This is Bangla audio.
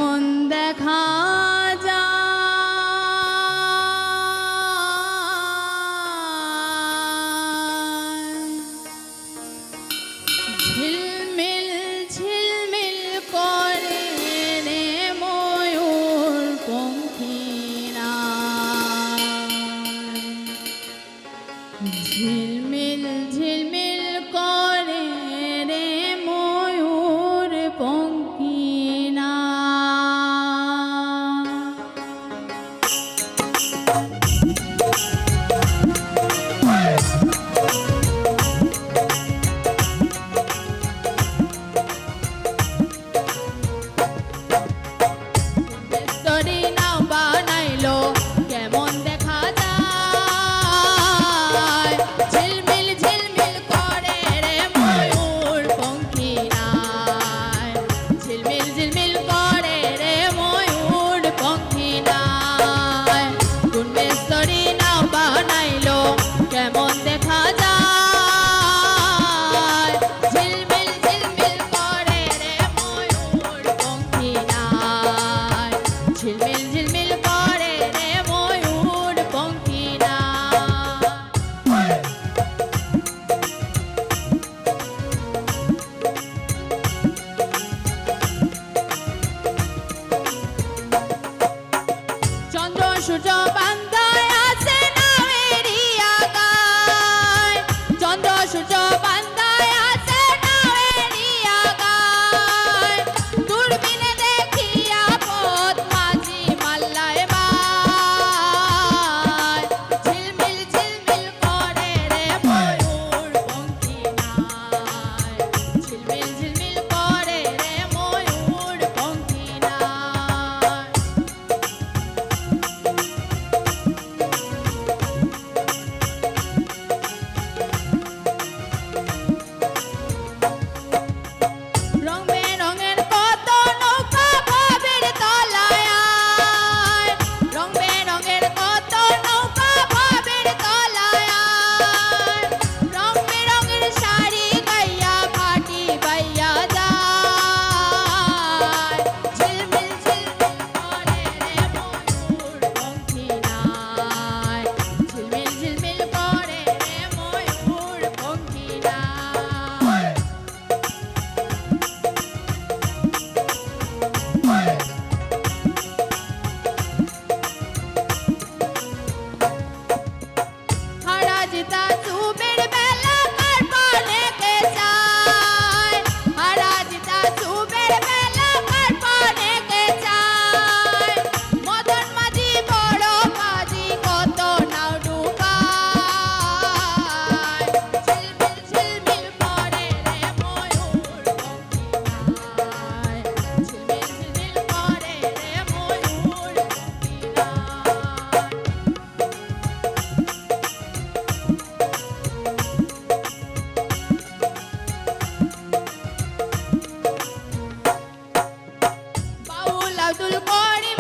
কেমন দেখা যায় ঝিলমিল ঝিলমিল করে রে ময়ূর পঙ্খিরা ঝিলমিল ঝিলমিল করে রে ময়ূর পঙ্খিরা তরি নাও বানাইলো কেমন দেখা যায় ঝিলমিল ঝিলমিল করে রে ময়ূর পঙ্খিরা ঝিলমিল ঝিলমিল করে রে ময়ূর পঙ্খিরা কোন মিস্ত্রি নাও বানাইলো কেমন দেখা যায় ঝিলমিল ঝিলমিল করে রে ময়ূর পঙ্খিরা ঝিলমিল ঝিলমিল করে রে ময়ূর পঙ্খিরা চন্দ্র সূর্য বান্ধায় আছে নামেরই আগায় চন্দ্র সূর্য বান্ধায় আছে নামেরই আগায় দূরবীনে দেখিয়া পথ মাঝি মাল্লায় বায় ঝিলমিল ঝিলমিল করে রে ময়ূর পঙ্খিরা ঝিলমিল ঝিলমিল করে রে ময়ূর পঙ্খিরা রং বেরঙের কত নৌকা ভাবের তলায় আয় রং বেরঙের কত নৌকা ভাবের তলায় আয় রং বেরঙের শাড়ি গাইয়া ফাটি বাইয়া যায় ঝিলমিল ঝিলমিল করে রে ময়ূর পঙ্খিরা ঝিলমিল ঝিলমিল করে রে ময়ূর পঙ্খিরা হারা জিতা সুবের বেলা কার পানে কে চায় হারা জিতা সুবের বেলা কার পানে কে চায় মদন মাঝি বড় কাজী কত নাও ডুবায় ঝিলমিল ঝিলমিল করে রে ময়ূর পঙ্খিরা ঝিলমিল ঝিলমিল করে রে ময়ূর পঙ্খিরা বাউল আব্দুল করিম